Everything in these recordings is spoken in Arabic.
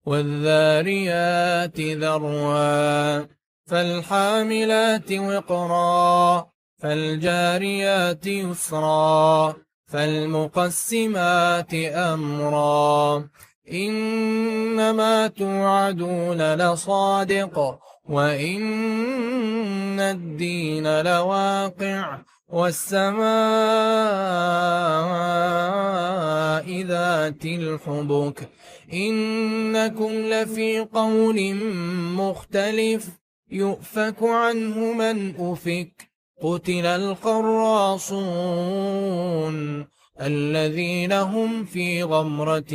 والذاريات ذروا فالحاملات وقرا فالجاريات يسرا فالمقسمات أمرا إنما توعدون لصادق وإن الدين لواقع والسماء ذات الحبك إنكم لفي قول مختلف يؤفك عنه من أفك قتل الخراصون الذين هم في غمرة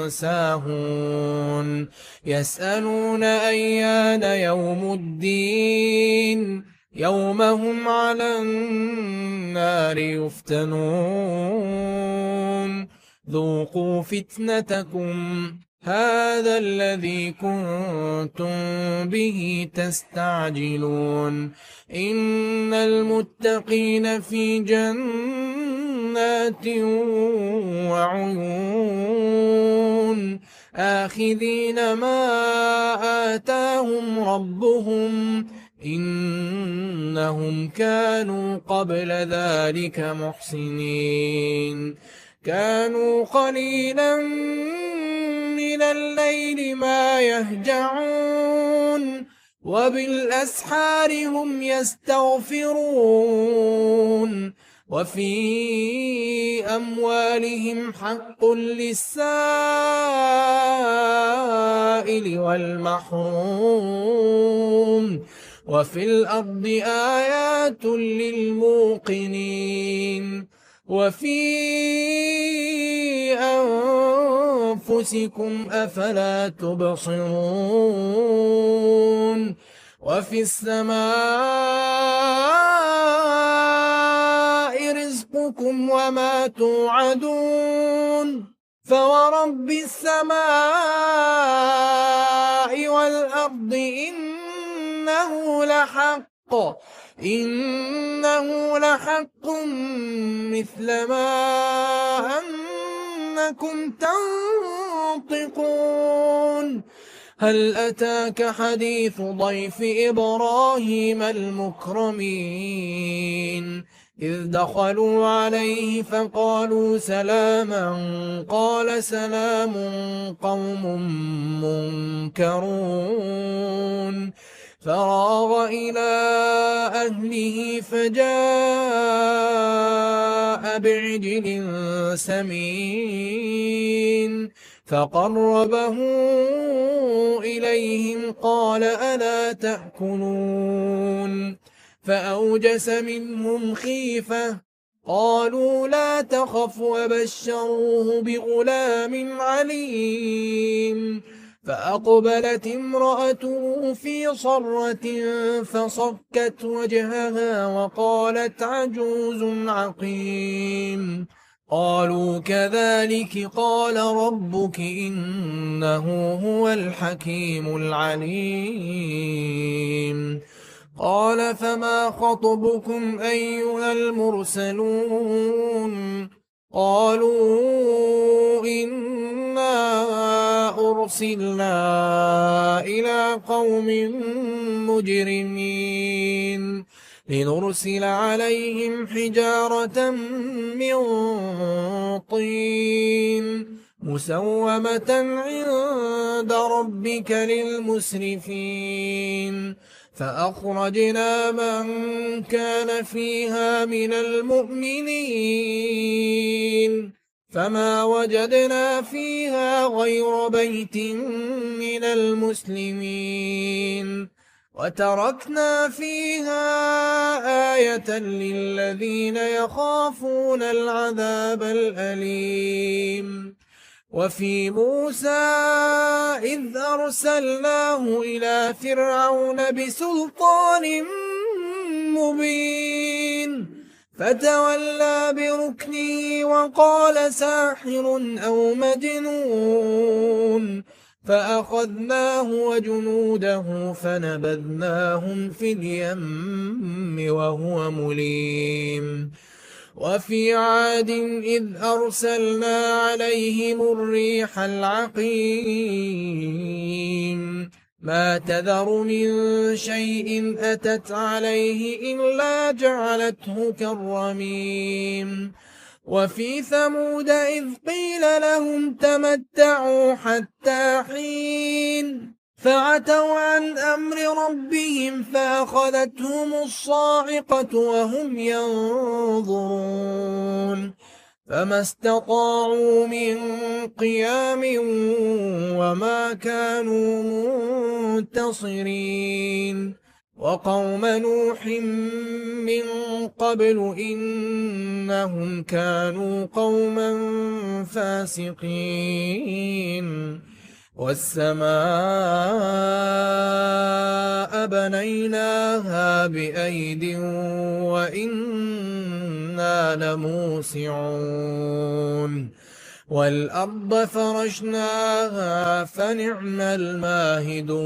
ساهون يسألون أيان يوم الدين يوم هم على النار يفتنون ذوقوا فتنتكم هذا الذي كنتم به تستعجلون إن المتقين في جنات وعيون آخذين ما آتاهم ربهم إنهم كانوا قبل ذلك محسنين كانوا قليلا من الليل ما يهجعون وبالأسحار هم يستغفرون وفي أموالهم حق للسائل والمحروم وفي الأرض آيات للموقنين وفي أنفسكم أفلا تبصرون وفي السماء رزقكم وما توعدون فورب السماء والأرض إنه لحق مثل ما أنكم تنطقون هل أتاك حديث ضيف إبراهيم المكرمين إذ دخلوا عليه فقالوا سلاما قال سلام قوم منكرون فراغ إلى أهله فجاء بعجل سمين فقربه إليهم قال ألا تأكلون فأوجس منهم خيفة قالوا لا تخف وبشروه بغلام عليم فأقبلت امرأته في صرة فصكت وجهها وقالت عجوز عقيم قالوا كذلك قال ربك إنه هو الحكيم العليم قال فما خطبكم أيها المرسلون قالوا إنا أرسلنا إلى قوم مجرمين لنرسل عليهم حجارة من طين مسومة عند ربك للمسرفين فأخرجنا من كان فيها من المؤمنين فما وجدنا فيها غير بيت من المسلمين وتركنا فيها آية للذين يخافون العذاب الأليم وفي موسى إذ أرسلناه إلى فرعون بسلطان مبين فتولى بركنه وقال ساحر أو مجنون فأخذناه وجنوده فنبذناهم في اليم وهو مليم وفي عاد إذ أرسلنا عليهم الريح العقيم ما تذر من شيء أتت عليه إلا جعلته كالرميم وفي ثمود إذ قيل لهم تمتعوا حتى حين فعتوا عن أمر ربهم فأخذتهم الصاعقة وهم ينظرون فما استطاعوا من قيام وما كانوا منتصرين وقوم نوح من قبل إنهم كانوا قوما فاسقين والسماء بنيناها بأيد وإنا لموسعون والأرض فرشناها فنعم الماهدون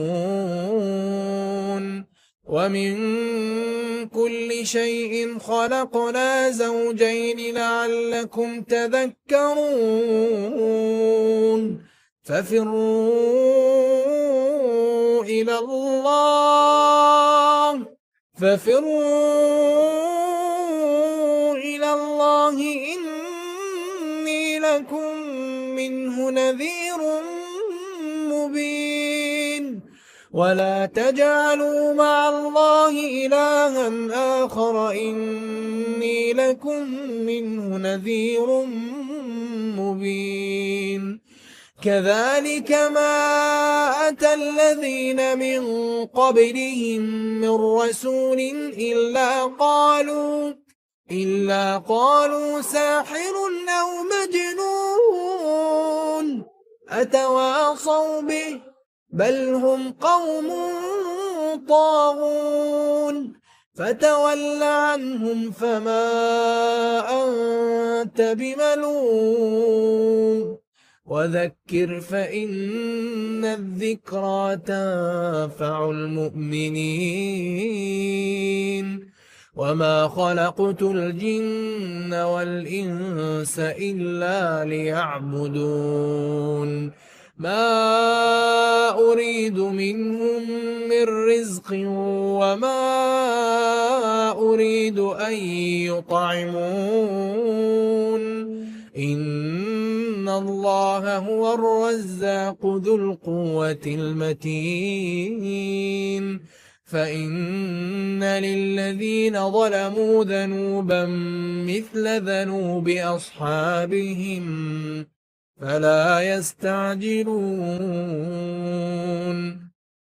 ومن كل شيء خلقنا زوجين لعلكم تذكرون ففروا إلى الله إني لكم منه نذير مبين ولا تجعلوا مع الله إلها آخر إني لكم منه نذير مبين كذلك ما أتى الذين من قبلهم من رسول إلا قالوا ساحر أو مجنون أتواصوا به بل هم قوم طاغون فتول عنهم فما أنت بملوم وذكر فإن الذكرى تنفع المؤمنين وما خلقت الجن والإنس إلا ليعبدون ما أريد منهم من رزق وما أريد أن يطعمون إن الله هو الرزاق ذو القوة المتين فإن للذين ظلموا ذنوبا مثل ذنوب أصحابهم فلا يستعجلون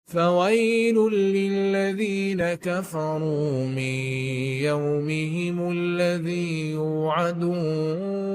فويل للذين كفروا من يومهم الذي يوعدون